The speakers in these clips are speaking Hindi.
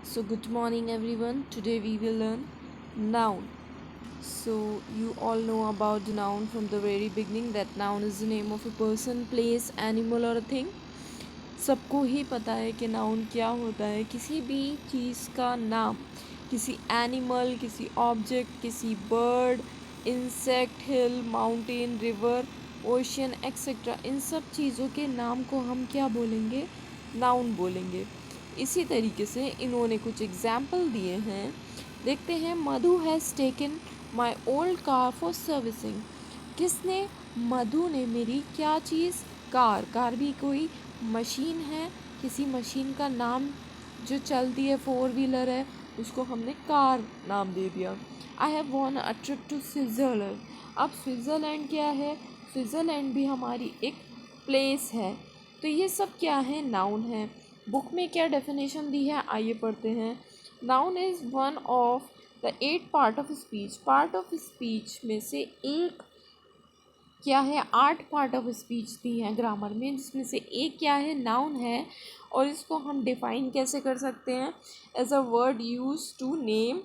So, good morning, everyone. Today we will learn noun. So, you all know about the noun from the very beginning that noun is the name of a person, place, animal or a thing. सबको ही पता है कि नाउन क्या होता है. किसी भी चीज़ का नाम, किसी एनिमल, किसी ऑब्जेक्ट, किसी बर्ड, इंसेक्ट, हिल, माउंटेन, रिवर, ओशियन एक्सेट्रा, इन सब चीज़ों के नाम को हम क्या बोलेंगे? नाउन बोलेंगे. इसी तरीके से इन्होंने कुछ एग्जाम्पल दिए हैं. देखते हैं. Madhu has taken my old car for servicing. किसने? मधु ने मेरी क्या चीज़? कार भी कोई मशीन है. किसी मशीन का नाम जो चलती है, फोर व्हीलर है, उसको हमने कार नाम दे दिया. I have won a trip to Switzerland. अब स्विट्ज़रलैंड क्या है? स्विट्ज़रलैंड भी हमारी एक प्लेस है. तो ये सब क्या है? नाउन है. बुक में क्या डेफिनेशन दी है, आइए पढ़ते हैं. Noun is one of the 8 part of speech. Part of speech में से एक क्या है? 8 पार्ट ऑफ स्पीच दी हैं ग्रामर में, जिसमें से एक क्या है? नाउन है. और इसको हम डिफाइन कैसे कर सकते हैं? As a word use to name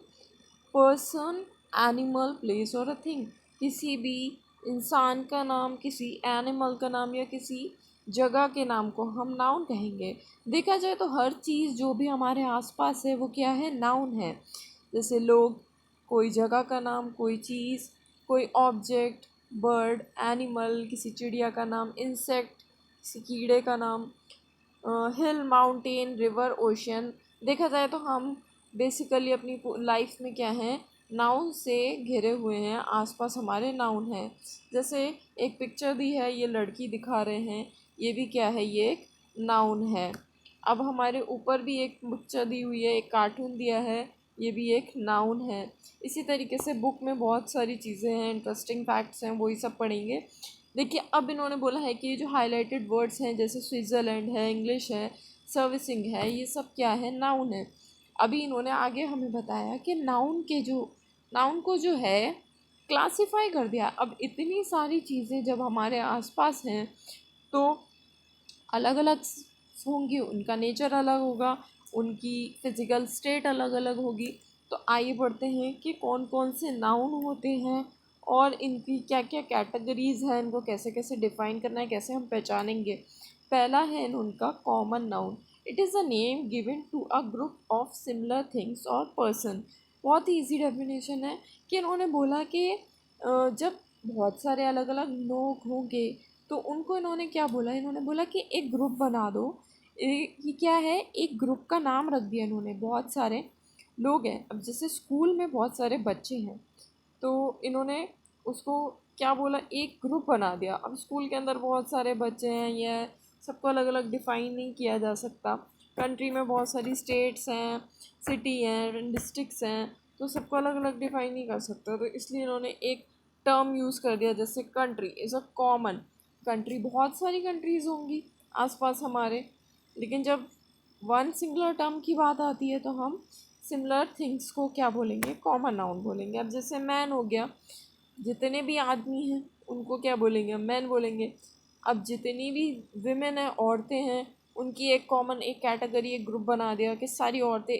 person, animal, place और अ थिंग. किसी भी इंसान का नाम, किसी एनिमल का नाम या किसी जगह के नाम को हम नाउन कहेंगे. देखा जाए तो हर चीज़ जो भी हमारे आसपास है वो क्या है? नाउन है. जैसे लोग, कोई जगह का नाम, कोई चीज़, कोई ऑब्जेक्ट, बर्ड, एनिमल, किसी चिड़िया का नाम, इंसेक्ट, किसी कीड़े का नाम, हिल, माउंटेन, रिवर, ओशियन. देखा जाए तो हम बेसिकली अपनी लाइफ में क्या है? नाउन से घिरे हुए हैं. आसपास हमारे नाउन है. जैसे एक पिक्चर दी है, ये लड़की दिखा रहे हैं, ये भी क्या है? ये एक नाउन है. अब हमारे ऊपर भी एक पिक्चर दी हुई है, एक कार्टून दिया है, ये भी एक नाउन है. इसी तरीके से बुक में बहुत सारी चीज़ें हैं, इंटरेस्टिंग फैक्ट्स हैं, वही सब पढ़ेंगे. देखिए, अब इन्होंने बोला है कि ये जो हाईलाइटेड वर्ड्स हैं, जैसे स्विट्ज़रलैंड है, इंग्लिश है, सर्विसिंग है, ये सब क्या है? नाउन है. अभी इन्होंने आगे हमें बताया कि नाउन को जो है क्लासिफाई कर दिया. अब इतनी सारी चीज़ें जब हमारे आसपास हैं तो अलग अलग होंगी, उनका नेचर अलग होगा, उनकी फिज़िकल स्टेट अलग अलग होगी. तो आइए पढ़ते हैं कि कौन कौन से नाउन होते हैं और इनकी क्या क्या कैटेगरीज़ हैं, इनको कैसे कैसे डिफ़ाइन करना है, कैसे हम पहचानेंगे. पहला है उनका common noun. It is a name given to a group of similar things और पर्सन. बहुत ही ईजी डेफिनेशन है कि इन्होंने बोला कि जब बहुत सारे अलग अलग लोग होंगे तो उनको इन्होंने क्या बोला? इन्होंने बोला कि एक ग्रुप बना दो. ये क्या है? एक ग्रुप का नाम रख दिया इन्होंने. बहुत सारे लोग हैं. अब जैसे स्कूल में बहुत सारे बच्चे हैं तो इन्होंने उसको क्या बोला? एक ग्रुप बना दिया. अब स्कूल के अंदर बहुत सारे बच्चे हैं, ये सबको अलग अलग डिफ़ाइन नहीं किया जा सकता. कंट्री में बहुत सारी स्टेट्स हैं, सिटी हैं, डिस्ट्रिक्ट्स हैं, तो सबको अलग अलग डिफ़ाइन नहीं कर सकता. तो इसलिए इन्होंने एक टर्म यूज़ कर दिया, जैसे country is a common. Country, बहुत सारी कंट्रीज़ होंगी आसपास हमारे, लेकिन जब वन सिंगुलर टर्म की बात आती है तो हम सिमिलर थिंग्स को क्या बोलेंगे? कॉमन नाउन बोलेंगे. अब जैसे मैन हो गया, जितने भी आदमी हैं उनको क्या बोलेंगे? मैन बोलेंगे. अब जितनी भी विमेन हैं, औरतें हैं, उनकी एक कॉमन, एक कैटेगरी, एक ग्रुप बना दिया कि सारी औरतें,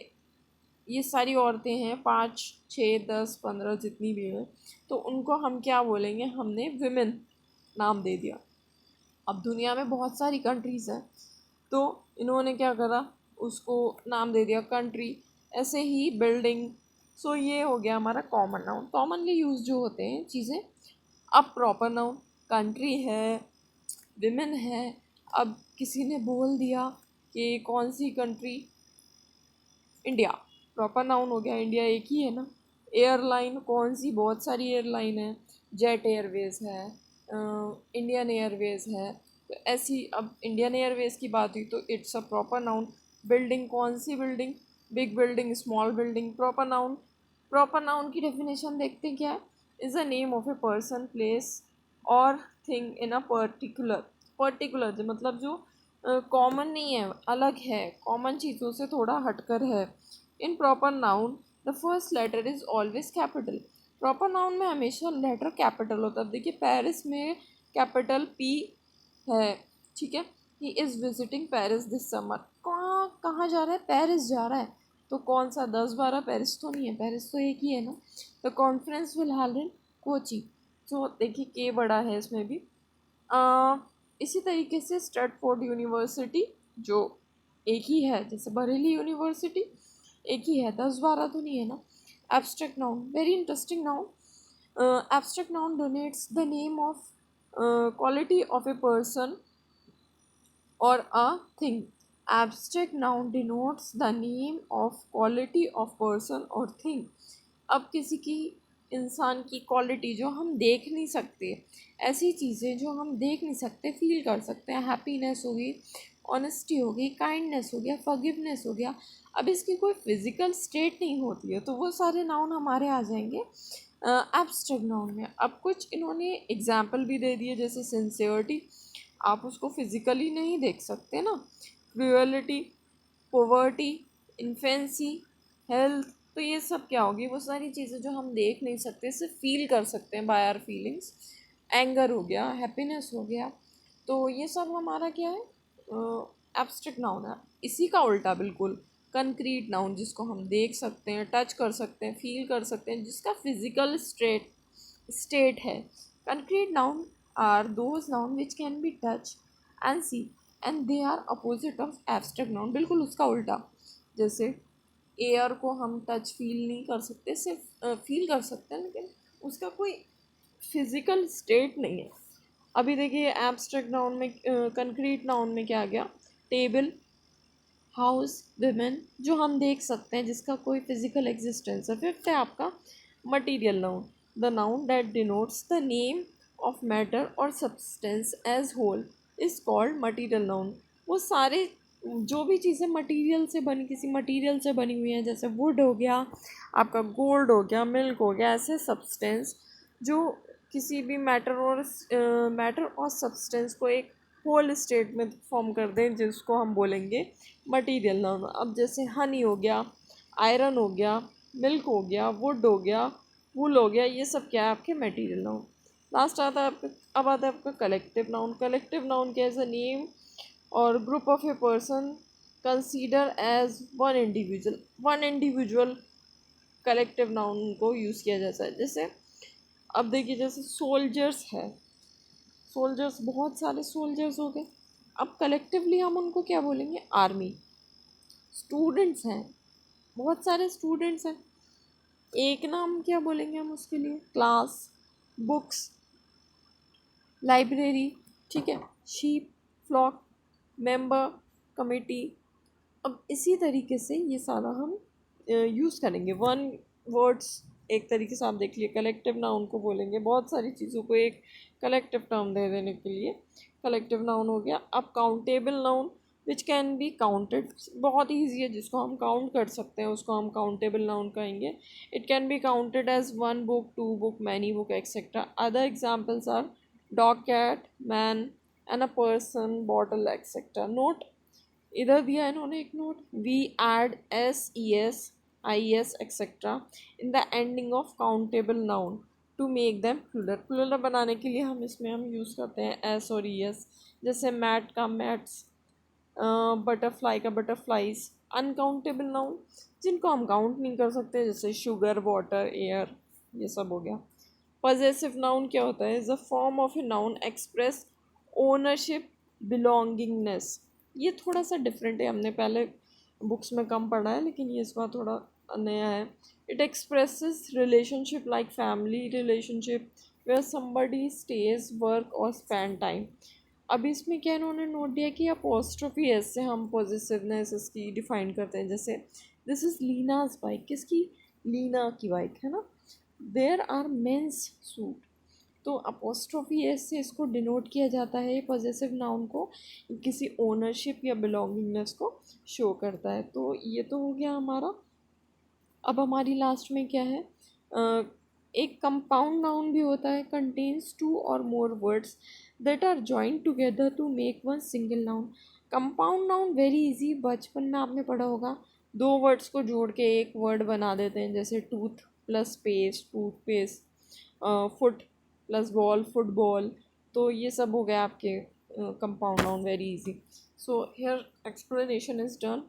ये सारी औरतें हैं, 5, 6, 10, 15 जितनी भी हैं, तो उनको हम क्या बोलेंगे? हमने विमेन नाम दे दिया. अब दुनिया में बहुत सारी कंट्रीज़ हैं तो इन्होंने क्या करा? उसको नाम दे दिया कंट्री. ऐसे ही बिल्डिंग. सो ये हो गया हमारा कॉमन नाउन. कॉमनली यूज जो होते हैं चीज़ें. अब प्रॉपर नाउन. कंट्री है, विमेन है. अब किसी ने बोल दिया कि कौन सी कंट्री? इंडिया. प्रॉपर नाउन हो गया. इंडिया एक ही है ना. एयरलाइन, कौन सी? बहुत सारी एयरलाइन है. जेट एयरवेज़ है, इंडियन एयरवेज़ है. तो ऐसी अब इंडियन एयरवेज़ की बात हुई तो it's a proper noun. Building, कौन सी building? Big building, small building, proper noun. Proper noun की डेफिनेशन देखते हैं क्या है? Is a name of a person, place और थिंग इन अ पर्टिकुलर मतलब जो कॉमन नहीं है, अलग है, कॉमन चीज़ों से थोड़ा हटकर है. In proper noun the first letter is always capital. Proper noun में हमेशा लेटर कैपिटल होता है. अब देखिए, पेरिस में कैपिटल पी है. ठीक है. He is visiting Paris this summer. कहाँ कहाँ जा रहा है? पेरिस जा रहा है. तो कौन सा 10-12 पेरिस तो नहीं है, पेरिस तो एक ही है ना। The conference will held in Kochi. तो देखिए के बड़ा है इसमें भी। इसी तरीके से स्टैटफोर्ड यूनिवर्सिटी जो एक ही है, जैसे बरेली यूनिवर्सिटी एक ही है, 10-12 तो नहीं है ना। Abstract noun, very interesting noun. Abstract noun denotes the name of quality of a person or a thing. Abstract noun denotes the name of quality of person or thing. अब किसी की, इंसान की क्वालिटी जो हम देख नहीं सकते, ऐसी चीज़ें जो हम देख नहीं सकते फील कर सकते हैं। हैप्पीनेस हो गई, ऑनेस्टी हो गई, काइंडनेस हो गया, फॉरगिवनेस हो गया। अब इसकी कोई फिजिकल स्टेट नहीं होती है, तो वो सारे नाउन हमारे आ जाएंगे एब्स्ट्रैक्ट नाउन में। अब कुछ इन्होंने एग्जाम्पल भी दे दिए, जैसे सिंसियरिटी, आप उसको फिजिकली नहीं देख सकते ना। क्रूअलिटी, पोवर्टी, इन्फेंसी, हेल्थ, तो ये सब क्या होगी, वो सारी चीज़ें जो हम देख नहीं सकते, सिर्फ फील कर सकते हैं बाय आवर फीलिंग्स। एंगर हो गया, हैप्पीनेस हो गया, तो ये सब हमारा क्या है, एब्स्ट्रैक्ट नाउन है। इसी का उल्टा बिल्कुल कंक्रीट नाउन, जिसको हम देख सकते हैं, टच कर सकते हैं, फील कर सकते हैं, जिसका फिजिकल स्टेट है। Concrete noun are those noun which can be touch and see and they are opposite of abstract noun, बिल्कुल उसका उल्टा। जैसे एयर को हम टच फील नहीं कर सकते, सिर्फ फील कर सकते हैं, लेकिन उसका कोई फिजिकल स्टेट नहीं है। अभी देखिए एब्स्ट्रैक्ट नाउन में, कंक्रीट नाउन में क्या आ गया, टेबल, हाउस, विमेन, जो हम देख सकते हैं, जिसका कोई फिजिकल एग्जिस्टेंस है। फिफ्थ है आपका material noun, the noun that denotes the name of matter और substance as whole is called material noun. वो सारे जो भी चीज़ें मटीरियल से बनी, किसी मटीरियल से बनी हुई हैं, जैसे वुड हो गया, आपका गोल्ड हो गया, मिल्क हो गया, ऐसे सब्सटेंस जो किसी भी मैटर और सब्सटेंस को एक होल स्टेट में फॉर्म कर दें, जिसको हम बोलेंगे मटीरियल नाउन। अब जैसे हनी हो गया, आयरन हो गया, मिल्क हो गया, वुड हो गया, वूल हो गया, ये सब क्या है आपके मटीरियल नाउन। लास्ट आता है आपका, अब आता है आपका कलेक्टिव नाउन। कलेक्टिव नाउन क्या है, नेम और group of a person consider as one individual collective noun को यूज़ किया जाता है। जैसे अब देखिए, जैसे सोल्जर्स है, सोल्जर्स, बहुत सारे सोल्जर्स हो गए, अब कलेक्टिवली हम उनको क्या बोलेंगे, आर्मी। स्टूडेंट्स हैं, बहुत सारे स्टूडेंट्स हैं, एक नाम क्या बोलेंगे हम उसके लिए, क्लास, बुक्स, लाइब्रेरी, ठीक है, शीप, फ्लॉक, मेंबर, कमिटी। अब इसी तरीके से ये सारा हम यूज़ करेंगे। वन वर्ड्स एक तरीके से आप देख लिए कलेक्टिव नाउन को बोलेंगे, बहुत सारी चीज़ों को एक कलेक्टिव टर्म दे देने के लिए कलेक्टिव नाउन हो गया। अब countable noun which can be counted, बहुत ईजी है, जिसको हम काउंट कर सकते हैं उसको हम काउंटेबल नाउन कहेंगे। It can be counted as one book, two book, many book, etcetera. Other examples are dog, cat, man and a person, bottle, etcetera. Note, इधर दिया है इन्होंने एक note, we add S E S I S etcetera in the ending of countable noun to make them plural. Plural बनाने के लिए हम यूज़ करते हैं एस और ई एस। जैसे मैट का मैट्स, बटरफ्लाई का बटरफ्लाइज। अनकाउंटेबल नाउन जिनको हम काउंट नहीं कर सकते, जैसे शुगर, वाटर, एयर, ये सब हो गया। पॉजेसिव नाउन क्या होता है, is a form of a noun express ownership, belongingness. ये थोड़ा सा डिफरेंट है, हमने पहले बुक्स में कम पढ़ा है, लेकिन ये इस बार थोड़ा नया है। It expresses relationship like family relationship where somebody stays, work और स्पेंड टाइम। अब इसमें क्या इन्होंने नोट दिया कि अपोस्ट्रोफी एस से हम पॉजिटिवनेस इसकी डिफाइन करते हैं। जैसे दिस इज़ लीनाज बाइक, किसकी, लीना की बाइक है ना। देयर आर मेंस सूट, तो अपोस्ट्रोफी एस से इसको डिनोट किया जाता है, पॉजेसिव नाउन को, किसी ओनरशिप या बिलोंगिंगनेस को शो करता है। तो ये तो हो गया हमारा। अब हमारी लास्ट में क्या है, एक कंपाउंड नाउन भी होता है, कंटेन्स टू और more words that are joined together to make one single noun. Compound noun very easy, बचपन में आपने पढ़ा होगा, दो वर्ड्स को जोड़ के एक वर्ड बना देते हैं, जैसे tooth plus paste, toothpaste, foot plus ball, football. तो ये सब हो गया आपके compound noun, very easy. So here explanation is done.